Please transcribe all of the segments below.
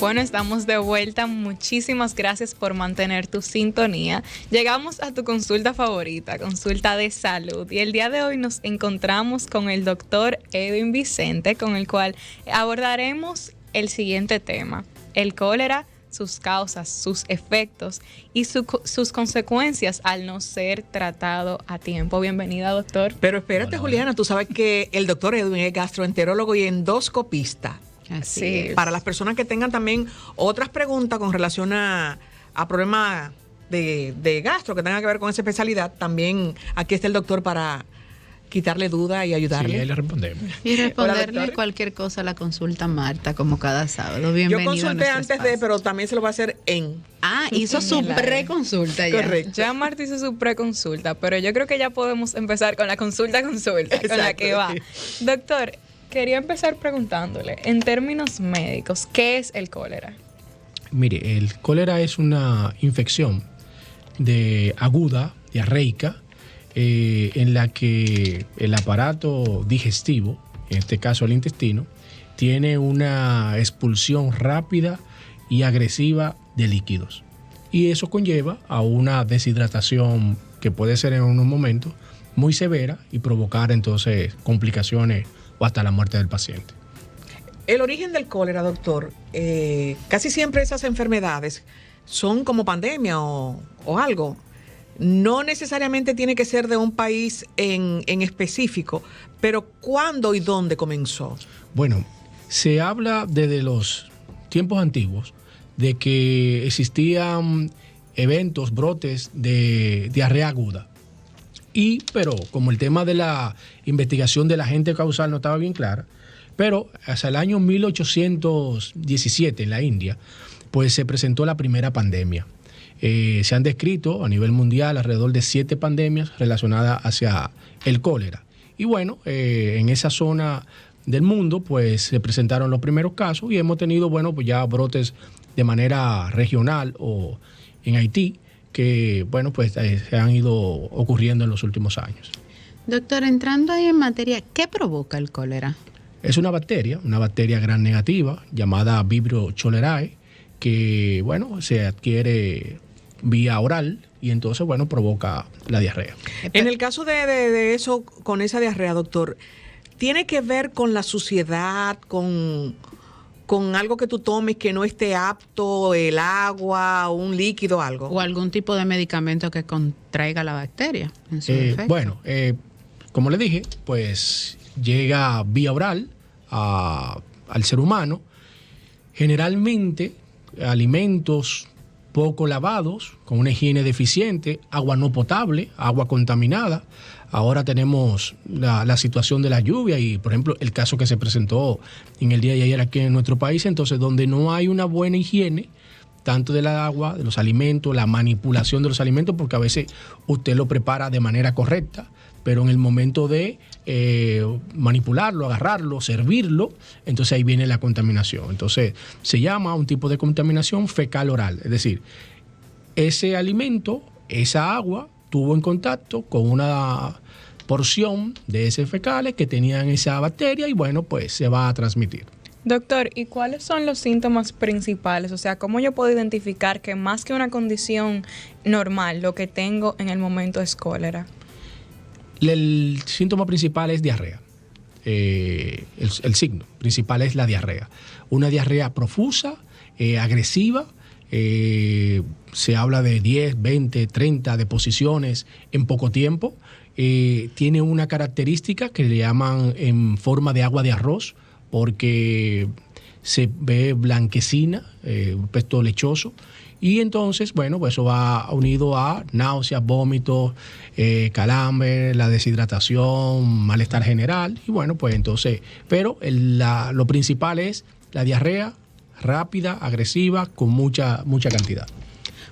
Bueno, estamos de vuelta. Muchísimas gracias por mantener tu sintonía. Llegamos a tu consulta favorita, consulta de salud. Y el día de hoy nos encontramos con el doctor Edwin Vicente, con el cual abordaremos el siguiente tema: el cólera, sus causas, sus efectos y sus consecuencias al no ser tratado a tiempo. Bienvenida, doctor. Pero espérate, hola, Juliana, tú sabes que el doctor Edwin es gastroenterólogo y endoscopista. Así es. Para las personas que tengan también otras preguntas con relación a problemas de gastro que tengan que ver con esa especialidad, también aquí está el doctor para quitarle duda y ayudarle. Sí, ahí le respondemos. Y responderle cualquier cosa a la consulta Marta, como cada sábado. Bienvenido. Yo consulté antes pero también se lo va a hacer en. Hizo su preconsulta ya. Correcto. Ya Marta hizo su preconsulta, pero yo creo que ya podemos empezar con la consulta con la que va. Doctor, quería empezar preguntándole, en términos médicos, ¿qué es el cólera? Mire, el cólera es una infección aguda, diarreica, en la que el aparato digestivo, en este caso el intestino, tiene una expulsión rápida y agresiva de líquidos. Y eso conlleva a una deshidratación que puede ser en unos momentos muy severa y provocar entonces complicaciones o hasta la muerte del paciente. El origen del cólera, doctor, casi siempre esas enfermedades son como pandemia o algo. No necesariamente tiene que ser de un país en específico, pero ¿cuándo y dónde comenzó? Bueno, se habla desde los tiempos antiguos de que existían eventos, brotes de diarrea aguda. Pero como el tema de la investigación del agente causal no estaba bien clara, pero hasta el año 1817 en la India, pues se presentó la primera pandemia. Se han descrito a nivel mundial alrededor de 7 pandemias relacionadas hacia el cólera. Y bueno, en esa zona del mundo pues se presentaron los primeros casos y hemos tenido, bueno, pues ya brotes de manera regional o en Haití que, bueno, pues se han ido ocurriendo en los últimos años. Doctor, entrando ahí en materia, ¿qué provoca el cólera? Es una bacteria gram negativa llamada Vibrio cholerae que, bueno, se adquiere vía oral y entonces, bueno, provoca la diarrea. En el caso de eso, con esa diarrea, doctor, ¿tiene que ver con la suciedad, con algo que tú tomes que no esté apto, el agua, un líquido, algo? O algún tipo de medicamento que contraiga la bacteria en su efecto. Bueno, como le dije, pues llega vía oral al ser humano. Generalmente alimentos poco lavados, con una higiene deficiente, agua no potable, agua contaminada. Ahora tenemos la situación de la lluvia y, por ejemplo, el caso que se presentó en el día de ayer aquí en nuestro país, entonces donde no hay una buena higiene, tanto del agua, de los alimentos, la manipulación de los alimentos, porque a veces usted lo prepara de manera correcta, pero en el momento de manipularlo, agarrarlo, servirlo, entonces ahí viene la contaminación. Entonces se llama un tipo de contaminación fecal oral, es decir, ese alimento, esa agua, tuvo en contacto con una porción de heces fecales que tenían esa bacteria y bueno, pues se va a transmitir. Doctor, ¿y cuáles son los síntomas principales? O sea, ¿cómo yo puedo identificar que más que una condición normal, lo que tengo en el momento es cólera? El síntoma principal es diarrea. El signo principal es la diarrea. Una diarrea profusa, agresiva. Se habla de 10, 20, 30 deposiciones en poco tiempo. Tiene una característica que le llaman en forma de agua de arroz, porque se ve blanquecina, un aspecto lechoso. Y entonces, bueno, pues eso va unido a náuseas, vómitos, calambre, la deshidratación, malestar general. Y bueno, pues entonces, pero lo principal es la diarrea rápida, agresiva, con mucha cantidad.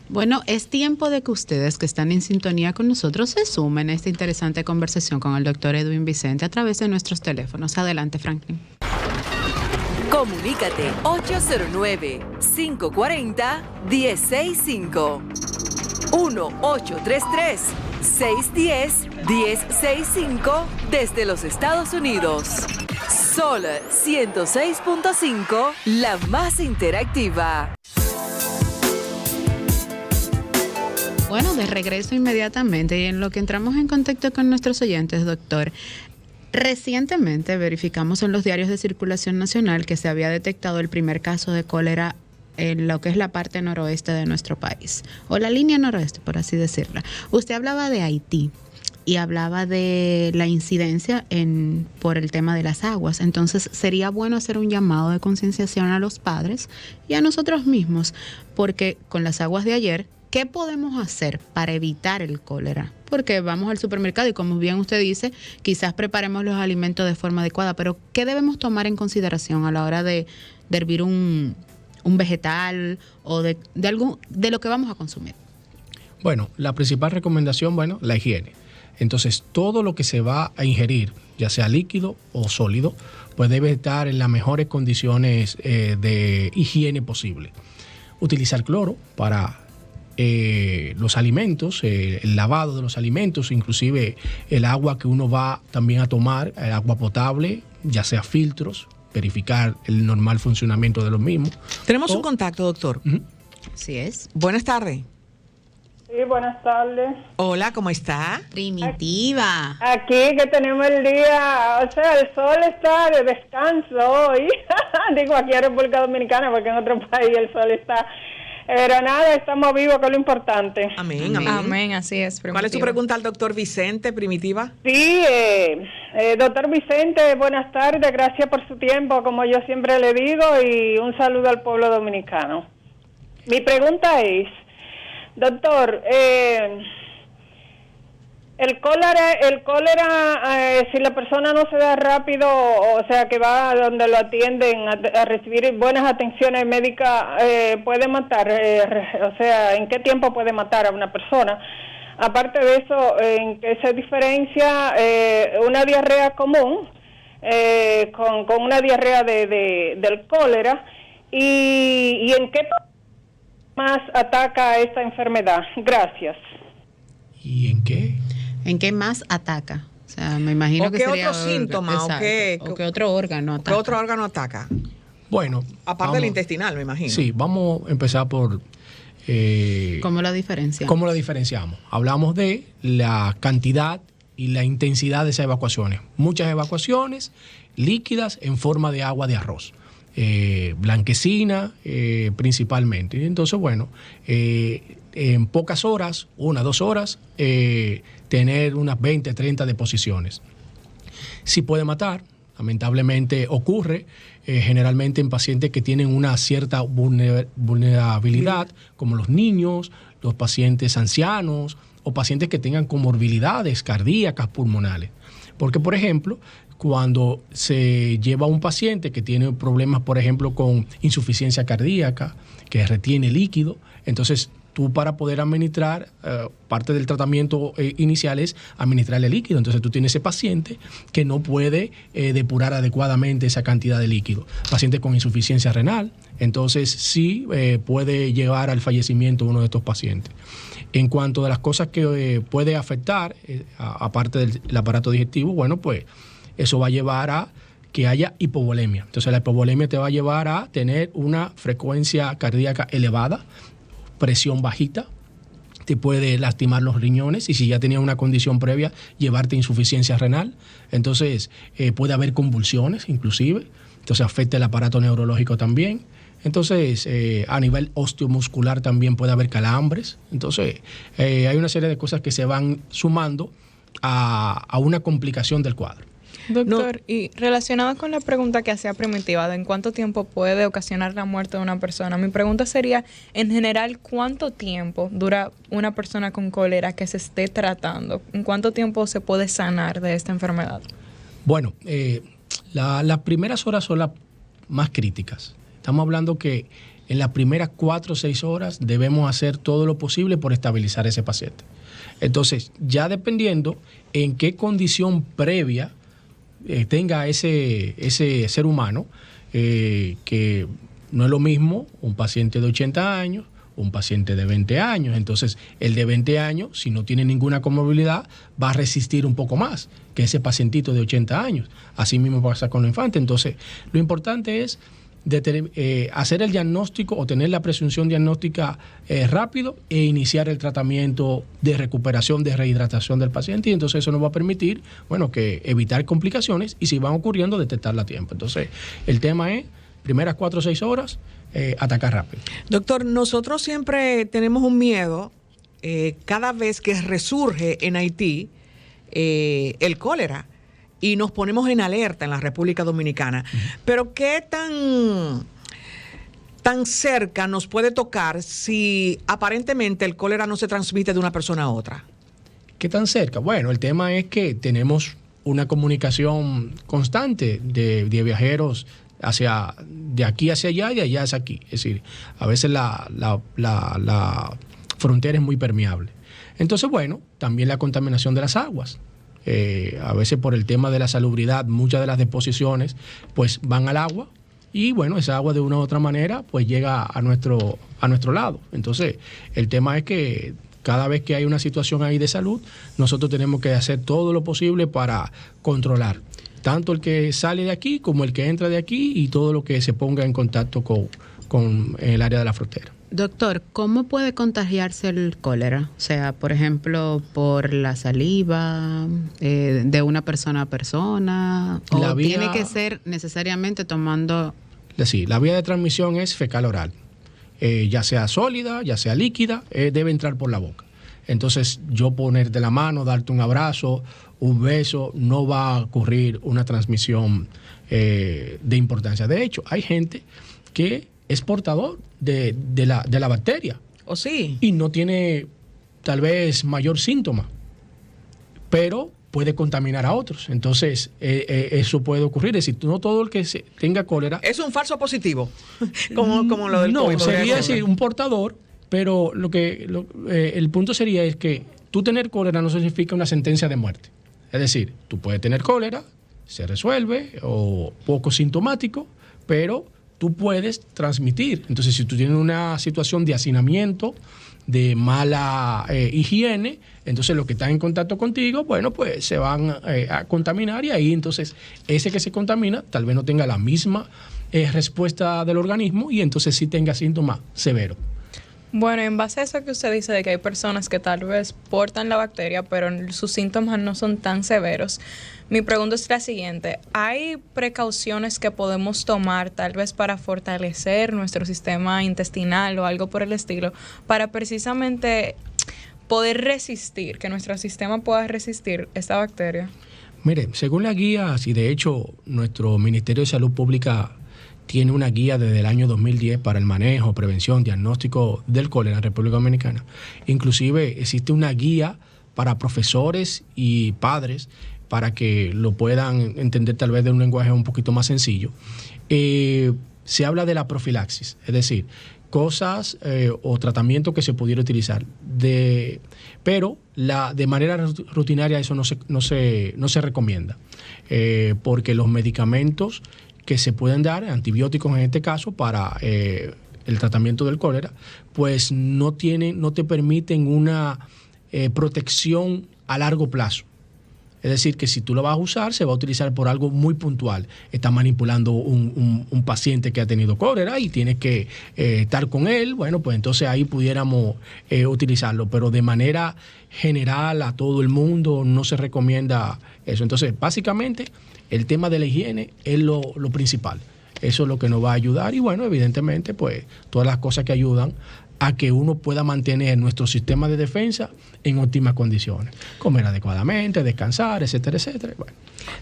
Bueno, es tiempo de que ustedes que están en sintonía con nosotros se sumen a esta interesante conversación con el doctor Edwin Vicente a través de nuestros teléfonos. Adelante, Franklin. Comunícate 809-540-1065. 1-833-610-1065 desde los Estados Unidos. Sol 106.5, la más interactiva. Bueno, de regreso inmediatamente y en lo que entramos en contacto con nuestros oyentes, doctor. Recientemente verificamos en los diarios de circulación nacional que se había detectado el primer caso de cólera en lo que es la parte noroeste de nuestro país, o la línea noroeste, por así decirla. Usted hablaba de Haití y hablaba de la incidencia por el tema de las aguas. Entonces, sería bueno hacer un llamado de concienciación a los padres y a nosotros mismos, porque con las aguas de ayer, ¿qué podemos hacer para evitar el cólera? Porque vamos al supermercado y, como bien usted dice, quizás preparemos los alimentos de forma adecuada, pero ¿qué debemos tomar en consideración a la hora de hervir un vegetal o de lo que vamos a consumir? Bueno, la principal recomendación, la higiene. Entonces, todo lo que se va a ingerir, ya sea líquido o sólido, pues debe estar en las mejores condiciones de higiene posible. Utilizar cloro para los alimentos, el lavado de los alimentos, inclusive el agua que uno va también a tomar, el agua potable, ya sea filtros, verificar el normal funcionamiento de los mismos. Tenemos un contacto, doctor. Así es. Buenas tardes. Sí, buenas tardes. Hola, ¿cómo está? Primitiva. Aquí que tenemos el día, o sea, el sol está de descanso hoy. Digo aquí en República Dominicana porque en otro país el sol está. Pero nada, estamos vivos, que es lo importante. Amén, amén. Amén, así es. Primitiva. ¿Cuál es su pregunta al doctor Vicente, Primitiva? Sí, doctor Vicente, buenas tardes, gracias por su tiempo, como yo siempre le digo, y un saludo al pueblo dominicano. Mi pregunta es, doctor, el cólera, si la persona no se da rápido, o sea, que va a donde lo atienden a recibir buenas atenciones médicas, puede matar, o sea, ¿en qué tiempo puede matar a una persona? Aparte de eso, ¿en qué se diferencia una diarrea común con una diarrea del cólera? ¿Y en qué más ataca esta enfermedad? Gracias. ¿Y en qué? ¿En qué más ataca? O sea, me imagino que sería otro síntoma, o qué otro órgano ataca. ¿Qué otro órgano ataca? Bueno, aparte del intestinal, me imagino. Sí, vamos a empezar por ¿cómo la diferenciamos? ¿Cómo la diferenciamos? Hablamos de la cantidad y la intensidad de esas evacuaciones. Muchas evacuaciones líquidas en forma de agua de arroz. Blanquecina principalmente. Entonces, en pocas horas, 1 o 2 horas, tener unas 20, 30 deposiciones. Sí puede matar, lamentablemente ocurre generalmente en pacientes que tienen una cierta vulnerabilidad, como los niños, los pacientes ancianos o pacientes que tengan comorbilidades cardíacas, pulmonares. Porque, por ejemplo, cuando se lleva a un paciente que tiene problemas, por ejemplo, con insuficiencia cardíaca, que retiene líquido, entonces tú, para poder administrar, parte del tratamiento inicial es administrarle líquido. Entonces tú tienes ese paciente que no puede depurar adecuadamente esa cantidad de líquido. Paciente con insuficiencia renal, entonces sí puede llevar al fallecimiento uno de estos pacientes. En cuanto a las cosas que puede afectar, aparte del aparato digestivo, pues eso va a llevar a que haya hipovolemia. Entonces la hipovolemia te va a llevar a tener una frecuencia cardíaca elevada, presión bajita, te puede lastimar los riñones y si ya tenía una condición previa, llevarte insuficiencia renal. Entonces puede haber convulsiones inclusive, entonces afecta el aparato neurológico también. Entonces a nivel osteomuscular también puede haber calambres. Entonces hay una serie de cosas que se van sumando a una complicación del cuadro. Doctor, y relacionado con la pregunta que hacía Primitiva de en cuánto tiempo puede ocasionar la muerte de una persona, mi pregunta sería, en general, ¿cuánto tiempo dura una persona con cólera que se esté tratando? ¿En cuánto tiempo se puede sanar de esta enfermedad? Bueno, las primeras horas son las más críticas. Estamos hablando que en las primeras 4 o 6 horas debemos hacer todo lo posible por estabilizar a ese paciente. Entonces, ya dependiendo en qué condición previa tenga ese ser humano, que no es lo mismo un paciente de 80 años, un paciente de 20 años. Entonces, el de 20 años, si no tiene ninguna comorbilidad, va a resistir un poco más que ese pacientito de 80 años. Así mismo pasa con los infantes. Entonces, lo importante es hacer el diagnóstico o tener la presunción diagnóstica rápido e iniciar el tratamiento de recuperación, de rehidratación del paciente, y entonces eso nos va a permitir, bueno, que evitar complicaciones y si van ocurriendo, detectarla a tiempo. Entonces, el tema es, primeras 4 o 6 horas, atacar rápido. Doctor, nosotros siempre tenemos un miedo cada vez que resurge en Haití el cólera. Y nos ponemos en alerta en la República Dominicana. Pero ¿qué tan cerca nos puede tocar si aparentemente el cólera no se transmite de una persona a otra? ¿Qué tan cerca? Bueno, el tema es que tenemos una comunicación constante de viajeros de aquí hacia allá y de allá hacia aquí. Es decir, a veces la frontera es muy permeable. Entonces, bueno, también la contaminación de las aguas. A veces por el tema de la salubridad, muchas de las deposiciones pues van al agua y bueno, esa agua de una u otra manera pues llega a nuestro lado. Entonces, el tema es que cada vez que hay una situación ahí de salud, nosotros tenemos que hacer todo lo posible para controlar tanto el que sale de aquí como el que entra de aquí y todo lo que se ponga en contacto con el área de la frontera. Doctor, ¿cómo puede contagiarse el cólera? O sea, por ejemplo, por la saliva, de una persona a persona, o tiene que ser necesariamente tomando... Sí, la vía de transmisión es fecal-oral, ya sea sólida, ya sea líquida, debe entrar por la boca. Entonces, yo ponerte la mano, darte un abrazo, un beso, no va a ocurrir una transmisión de importancia. De hecho, hay gente que es portador de la bacteria. ¿O sí? Y no tiene tal vez mayor síntoma, pero puede contaminar a otros. Entonces, eso puede ocurrir. Es decir, no todo el que tenga cólera... Es un falso positivo, como lo del no, COVID. No, sería decir, un portador, pero el punto sería es que tú tener cólera no significa una sentencia de muerte. Es decir, tú puedes tener cólera, se resuelve, o poco sintomático, pero tú puedes transmitir. Entonces, si tú tienes una situación de hacinamiento, de mala higiene, entonces los que están en contacto contigo, bueno, pues se van a contaminar y ahí entonces ese que se contamina tal vez no tenga la misma respuesta del organismo y entonces sí tenga síntomas severos. Bueno, en base a eso que usted dice de que hay personas que tal vez portan la bacteria, pero sus síntomas no son tan severos, mi pregunta es la siguiente. ¿Hay precauciones que podemos tomar tal vez para fortalecer nuestro sistema intestinal o algo por el estilo, para precisamente poder resistir, que nuestro sistema pueda resistir esta bacteria? Mire, según las guías, y de hecho nuestro Ministerio de Salud Pública tiene una guía desde el año 2010 para el manejo, prevención, diagnóstico del cólera en la República Dominicana. Inclusive existe una guía para profesores y padres para que lo puedan entender tal vez de un lenguaje un poquito más sencillo. Se habla de la profilaxis, es decir, cosas o tratamientos que se pudiera utilizar. Pero de manera rutinaria eso no se recomienda, porque los medicamentos que se pueden dar, antibióticos en este caso, para el tratamiento del cólera, pues no te permiten una protección a largo plazo. Es decir, que si tú lo vas a usar, se va a utilizar por algo muy puntual. Estás manipulando un paciente que ha tenido cólera y tienes que estar con él, bueno, pues entonces ahí pudiéramos utilizarlo, pero de manera general a todo el mundo no se recomienda eso. Entonces, básicamente, el tema de la higiene es lo principal. Eso es lo que nos va a ayudar y bueno, evidentemente, pues todas las cosas que ayudan a que uno pueda mantener nuestro sistema de defensa en óptimas condiciones. Comer adecuadamente, descansar, etcétera, etcétera. Bueno.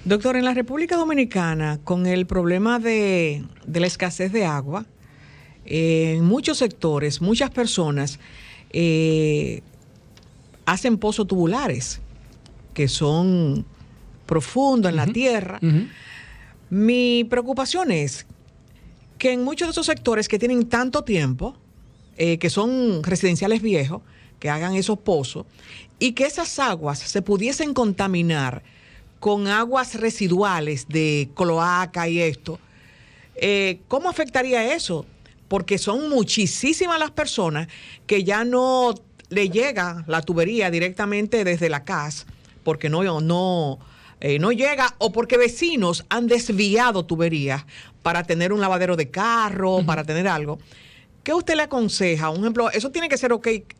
Doctor, en la República Dominicana, con el problema de la escasez de agua, en muchos sectores, muchas personas hacen pozos tubulares que son profundos en la tierra. Mi preocupación es que en muchos de esos sectores que tienen tanto tiempo, que son residenciales viejos, que hagan esos pozos, y que esas aguas se pudiesen contaminar con aguas residuales de cloaca y esto, ¿cómo afectaría eso? porque son muchísimas las personas que ya no le llega la tubería directamente desde la casa, porque no llega, o porque vecinos han desviado tuberías para tener un lavadero de carro, para tener algo. ¿Qué usted le aconseja? Un ejemplo, eso tiene que ser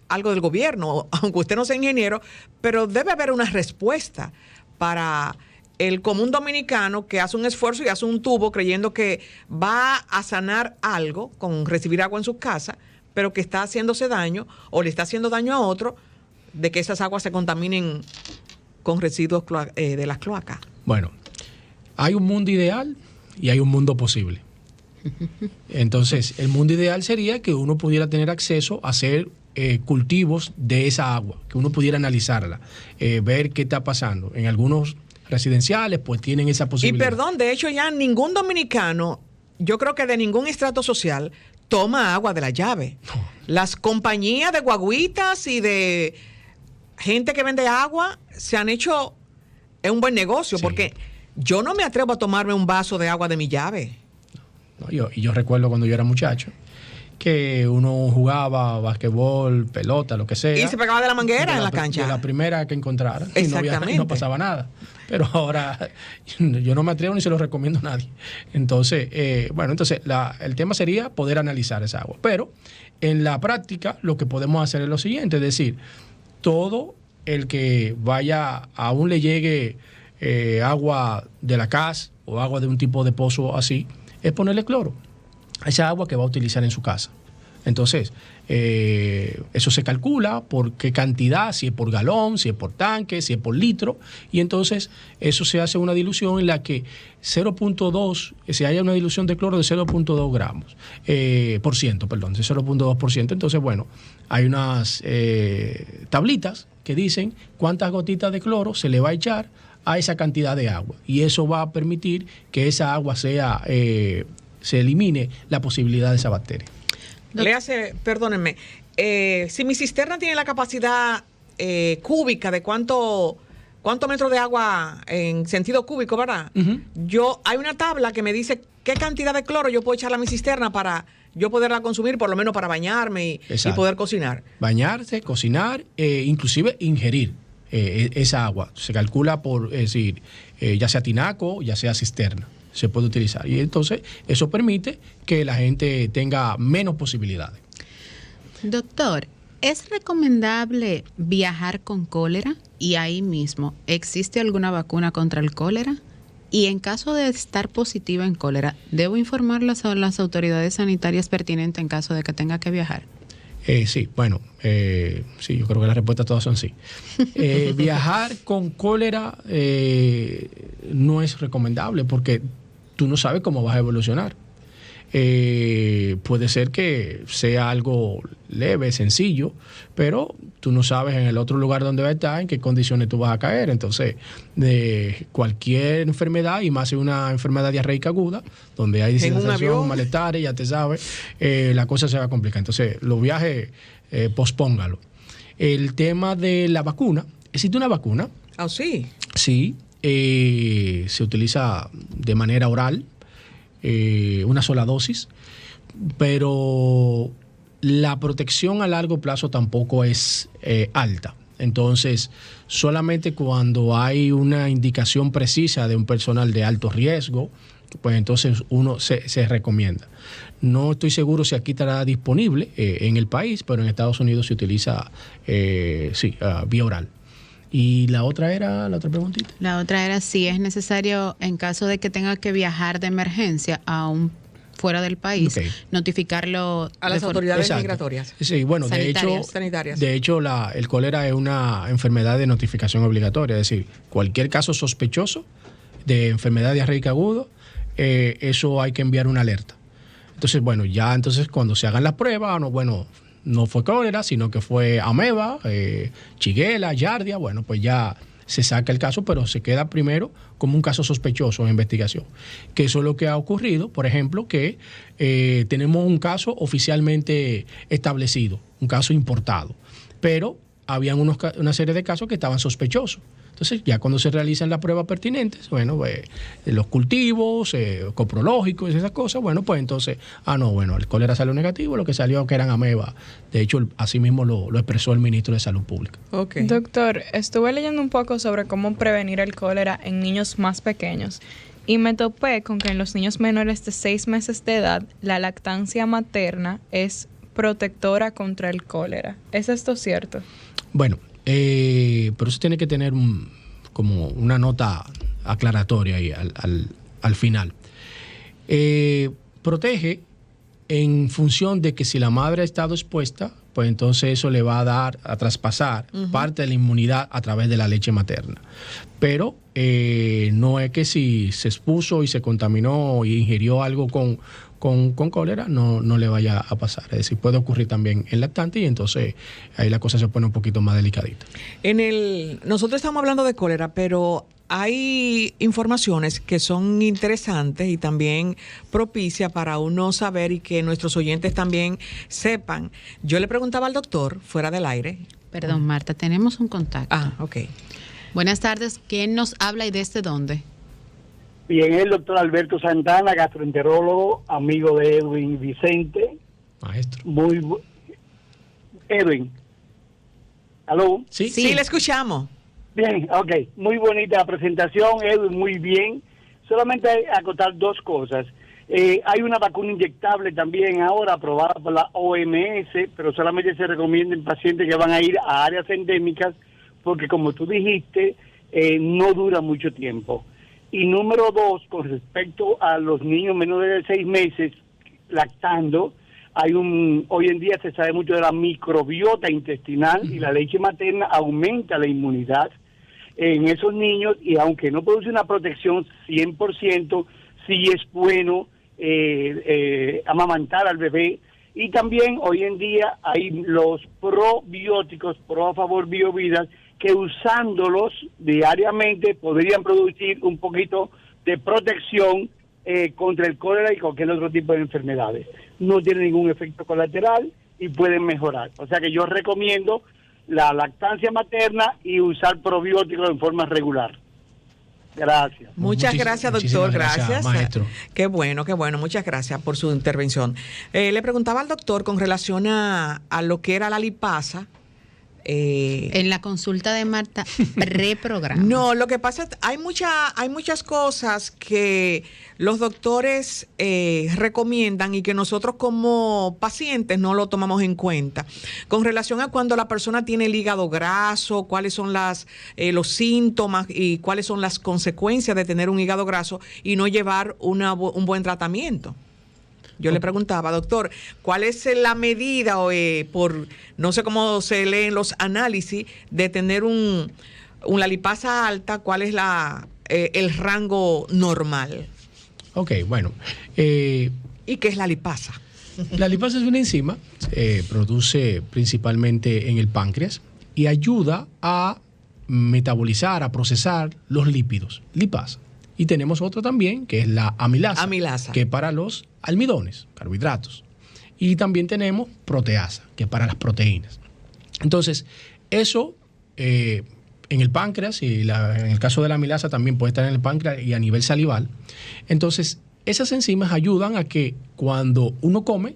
algo del gobierno, aunque usted no sea ingeniero, pero debe haber una respuesta para el común dominicano que hace un esfuerzo y hace un tubo creyendo que va a sanar algo con recibir agua en su casa, pero que está haciéndose daño o le está haciendo daño a otro, de que esas aguas se contaminen con residuos de las cloacas. Bueno, hay un mundo ideal y hay un mundo posible. Entonces, el mundo ideal sería que uno pudiera tener acceso a hacer cultivos de esa agua, que uno pudiera analizarla, ver qué está pasando. En algunos residenciales, pues tienen esa posibilidad. Y perdón, de hecho ya ningún dominicano, yo creo que de ningún estrato social, toma agua de la llave. No. Las compañías de guaguitas y de gente que vende agua se han hecho un buen negocio, porque yo no me atrevo a tomarme un vaso de agua de mi llave. No, yo recuerdo cuando yo era muchacho que uno jugaba basquetbol, pelota, lo que sea. Y se pegaba de la manguera en la cancha. De la primera que encontrara. Exactamente. Y no pasaba nada. Pero ahora yo no me atrevo ni se lo recomiendo a nadie. Entonces, el tema sería poder analizar esa agua. Pero en la práctica lo que podemos hacer es lo siguiente, es decir, todo el que vaya, aún le llegue agua de la casa o agua de un tipo de pozo así, es ponerle cloro a esa agua que va a utilizar en su casa. Entonces, eso se calcula por qué cantidad, si es por galón, si es por tanque, si es por litro, y entonces eso se hace una dilución en la que 0.2, se haya una dilución de cloro de 0.2 gramos, por ciento, perdón, de 0.2%. Entonces, bueno, hay unas tablitas que dicen cuántas gotitas de cloro se le va a echar a esa cantidad de agua, y eso va a permitir que esa agua se elimine la posibilidad de esa bacteria. Perdónenme, si mi cisterna tiene la capacidad cúbica de cuánto metros de agua en sentido cúbico, ¿verdad? Uh-huh. Hay una tabla que me dice qué cantidad de cloro yo puedo echarle a mi cisterna para yo poderla consumir, por lo menos para bañarme y poder cocinar. Bañarse, cocinar, inclusive ingerir esa agua. Se calcula por, es decir, ya sea tinaco, ya sea cisterna, se puede utilizar. Y entonces eso permite que la gente tenga menos posibilidades. Doctor, ¿es recomendable viajar con cólera? Y ahí mismo, ¿existe alguna vacuna contra el cólera? Y en caso de estar positiva en cólera, ¿debo informar a las autoridades sanitarias pertinentes en caso de que tenga que viajar? Sí, bueno, sí, yo creo que las respuestas todas son sí. Viajar con cólera no es recomendable porque tú no sabes cómo vas a evolucionar. Puede ser que sea algo leve, sencillo, pero tú no sabes en el otro lugar donde va a estar, en qué condiciones tú vas a caer. Entonces, de cualquier enfermedad, y más en una enfermedad diarreica aguda, donde hay deshidratación, malestares, ya te sabes, la cosa se va a complicar. Entonces, los viajes, pospóngalo. El tema de la vacuna, ¿existe una vacuna? ¿Ah, sí? Sí, se utiliza de manera oral, una sola dosis, pero la protección a largo plazo tampoco es alta. Entonces, solamente cuando hay una indicación precisa de un personal de alto riesgo, pues entonces uno se recomienda. No estoy seguro si aquí estará disponible en el país, pero en Estados Unidos se utiliza vía oral. ¿Y la otra preguntita? La otra era si es necesario, en caso de que tenga que viajar de emergencia aún fuera del país, notificarlo a las autoridades migratorias. Sí, bueno, sanitarias. De hecho, el cólera es una enfermedad de notificación obligatoria, es decir, cualquier caso sospechoso de enfermedad diarreica aguda, eso hay que enviar una alerta. Entonces, bueno, cuando se hagan las pruebas, no fue cólera, sino que fue ameba, shigella, giardia, bueno, pues ya se saca el caso, pero se queda primero como un caso sospechoso en investigación. Que eso es lo que ha ocurrido, por ejemplo, que tenemos un caso oficialmente establecido, un caso importado, pero habían una serie de casos que estaban sospechosos. Entonces, ya cuando se realizan las pruebas pertinentes, bueno, los cultivos, coprológicos y esas cosas, bueno, pues entonces, el cólera salió negativo, lo que salió que eran ameba. De hecho, así mismo lo expresó el ministro de Salud Pública. Okay. Doctor, estuve leyendo un poco sobre cómo prevenir el cólera en niños más pequeños y me topé con que en los niños menores de 6 meses de edad, la lactancia materna es protectora contra el cólera. ¿Es esto cierto? Bueno, pero eso tiene que tener como una nota aclaratoria ahí al final. Protege en función de que si la madre ha estado expuesta, pues entonces eso le va a traspasar parte de la inmunidad a través de la leche materna. Pero no es que si se expuso y se contaminó y ingirió algo con cólera, no le vaya a pasar. Es decir, puede ocurrir también en lactante y entonces ahí la cosa se pone un poquito más delicadita. Nosotros estamos hablando de cólera, pero hay informaciones que son interesantes y también propicias para uno saber y que nuestros oyentes también sepan. Yo le preguntaba al doctor, fuera del aire. Perdón, Marta, tenemos un contacto. Ok. Buenas tardes. ¿Quién nos habla y desde dónde? Bien, el doctor Alberto Santana, gastroenterólogo, amigo de Edwin Vicente. Maestro. Edwin. ¿Aló? Sí, le escuchamos. Bien, ok. Muy bonita la presentación, Edwin, muy bien. Solamente acotar 2 cosas. Hay una vacuna inyectable también ahora aprobada por la OMS, pero solamente se recomienda en pacientes que van a ir a áreas endémicas porque, como tú dijiste, no dura mucho tiempo. Y número 2, con respecto a los niños menores de 6 meses lactando, hoy en día se sabe mucho de la microbiota intestinal y la leche materna aumenta la inmunidad en esos niños y aunque no produce una protección 100%, sí es bueno amamantar al bebé. Y también hoy en día hay los probióticos, Pro a Favor Biovidas, que usándolos diariamente podrían producir un poquito de protección contra el cólera y cualquier otro tipo de enfermedades. No tiene ningún efecto colateral y pueden mejorar. O sea que yo recomiendo la lactancia materna y usar probióticos en forma regular. Gracias. Muchas gracias, doctor. Gracias. Maestro. Qué bueno. Muchas gracias por su intervención. Le preguntaba al doctor con relación a lo que era la lipasa. En la consulta de Marta, reprograma. No, lo que pasa es que hay muchas cosas que los doctores recomiendan y que nosotros como pacientes no lo tomamos en cuenta. Con relación a cuando la persona tiene el hígado graso, cuáles son los síntomas y cuáles son las consecuencias de tener un hígado graso y no llevar un buen tratamiento. Yo le preguntaba, doctor, ¿cuál es la medida no sé cómo se leen los análisis de tener una lipasa alta? ¿Cuál es el rango normal? Ok, bueno. ¿Y qué es la lipasa? La lipasa es una enzima, produce principalmente en el páncreas y ayuda a metabolizar, a procesar los lípidos. Lipasa. Y tenemos otra también, que es la amilasa. Que es para los almidones, carbohidratos. Y también tenemos proteasa, que es para las proteínas. Entonces, eso en el páncreas, y en el caso de la amilasa también puede estar en el páncreas y a nivel salival. Entonces, esas enzimas ayudan a que cuando uno come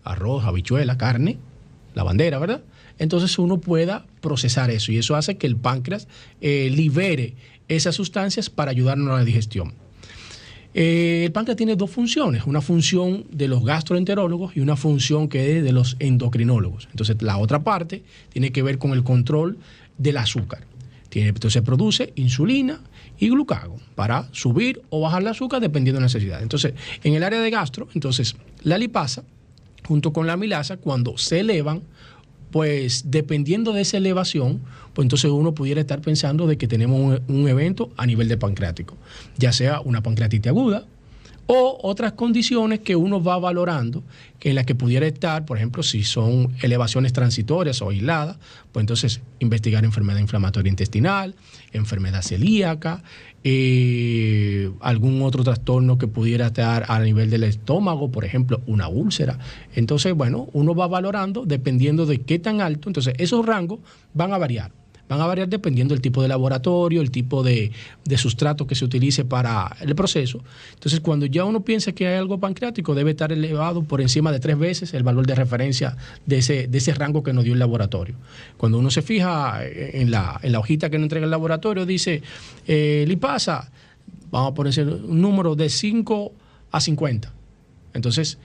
arroz, habichuela, carne, la bandera, ¿verdad? Entonces uno pueda procesar eso y eso hace que el páncreas libere esas sustancias para ayudarnos a la digestión. El páncreas tiene 2 funciones, una función de los gastroenterólogos y una función que es de los endocrinólogos. Entonces la otra parte tiene que ver con el control del azúcar. Entonces produce insulina y glucagón para subir o bajar el azúcar dependiendo de la necesidad. Entonces en el área de gastro, entonces la lipasa junto con la amilasa cuando se elevan, pues dependiendo de esa elevación, pues entonces uno pudiera estar pensando de que tenemos un evento a nivel de pancreático, ya sea una pancreatitis aguda o otras condiciones que uno va valorando, que en las que pudiera estar, por ejemplo, si son elevaciones transitorias o aisladas, pues entonces investigar enfermedad inflamatoria intestinal, enfermedad celíaca, algún otro trastorno que pudiera estar a nivel del estómago, por ejemplo, una úlcera. Entonces, bueno, uno va valorando dependiendo de qué tan alto, entonces esos rangos van a variar. van a variar dependiendo del tipo de laboratorio, el tipo de sustrato que se utilice para el proceso. Entonces, cuando ya uno piensa que hay algo pancreático, debe estar elevado por encima de 3 veces el valor de referencia de ese rango que nos dio el laboratorio. Cuando uno se fija en la hojita que nos entrega el laboratorio, dice, lipasa, vamos a poner un número de 5 a 50. Entonces,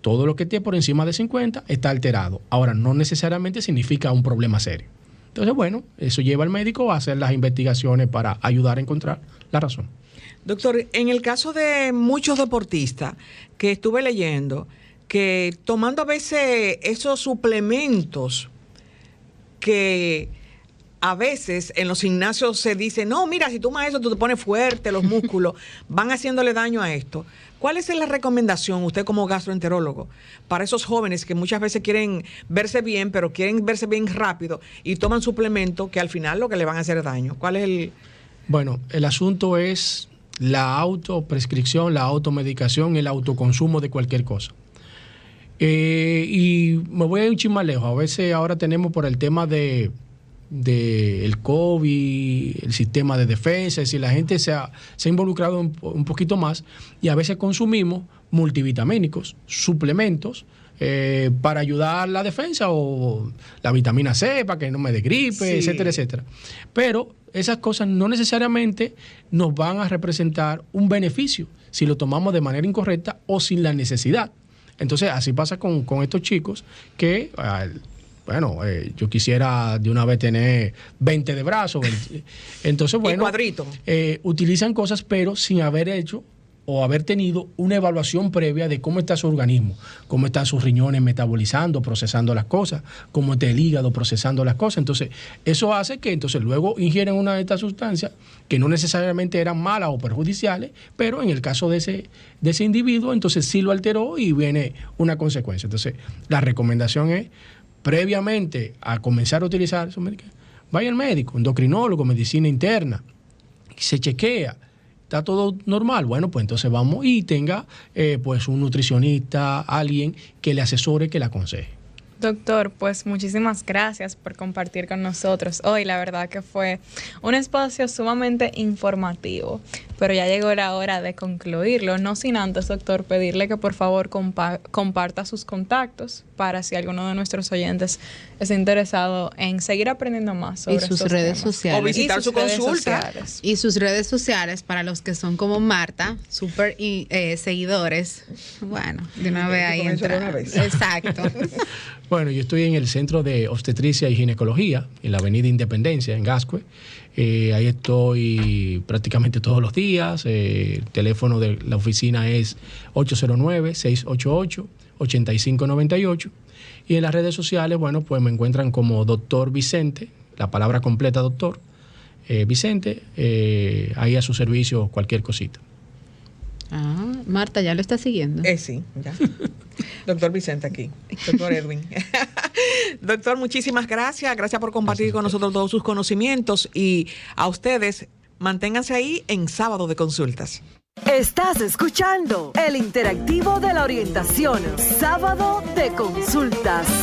todo lo que esté por encima de 50 está alterado. Ahora, no necesariamente significa un problema serio. Entonces, bueno, eso lleva al médico a hacer las investigaciones para ayudar a encontrar la razón. Doctor, en el caso de muchos deportistas que estuve leyendo, que tomando a veces esos suplementos que a veces en los gimnasios se dice, no, mira, si tomas eso, tú te pones fuerte, los músculos van haciéndole daño a esto. ¿Cuál es la recomendación, usted como gastroenterólogo, para esos jóvenes que muchas veces quieren verse bien, pero quieren verse bien rápido y toman suplementos que al final lo que le van a hacer es daño? ¿Cuál es el...? Bueno, el asunto es la autoprescripción, la automedicación, el autoconsumo de cualquier cosa. Y me voy a ir un chin más lejos. A veces ahora tenemos por el tema de el COVID, el sistema de defensa, es decir, la gente se ha involucrado un poquito más y a veces consumimos multivitamínicos, suplementos para ayudar la defensa o la vitamina C para que no me dé gripe, etcétera, etcétera. Pero esas cosas no necesariamente nos van a representar un beneficio si lo tomamos de manera incorrecta o sin la necesidad. Entonces, así pasa con estos chicos que... yo quisiera de una vez tener 20 de brazos. Entonces, bueno, cuadrito. Utilizan cosas, pero sin haber hecho o haber tenido una evaluación previa de cómo está su organismo, cómo están sus riñones metabolizando, procesando las cosas, cómo está el hígado procesando las cosas. Entonces, eso hace que entonces luego ingieren una de estas sustancias que no necesariamente eran malas o perjudiciales, pero en el caso de ese individuo, entonces sí lo alteró y viene una consecuencia. Entonces, la recomendación es, previamente a comenzar a utilizar esos medicamentos, vaya al médico, endocrinólogo, medicina interna, y se chequea, está todo normal. Bueno, pues entonces vamos y tenga pues un nutricionista, alguien que le asesore, que le aconseje. Doctor, pues muchísimas gracias por compartir con nosotros hoy. La verdad que fue un espacio sumamente informativo, pero ya llegó la hora de concluirlo. No sin antes, doctor, pedirle que por favor comparta sus contactos para si alguno de nuestros oyentes está interesado en seguir aprendiendo más sobre y sus redes sociales. O visitar su consulta. Y sus redes sociales para los que son como Marta, súper seguidores. Bueno, de una vez ahí entra. Exacto. Bueno, yo estoy en el Centro de Obstetricia y Ginecología, en la Avenida Independencia, en Gascue. Ahí estoy prácticamente todos los días. El teléfono de la oficina es 809-688-8598. Y en las redes sociales, bueno, pues me encuentran como Doctor Vicente, la palabra completa Doctor Vicente, ahí a su servicio cualquier cosita. Ah, Marta, ¿ya lo está siguiendo? Sí, ya. Doctor Vicente aquí, doctor Edwin. Doctor, muchísimas gracias. Gracias por compartir con nosotros todos sus conocimientos y a ustedes, manténganse ahí en Sábado de Consultas. Estás escuchando el interactivo de la orientación, Sábado de Consultas.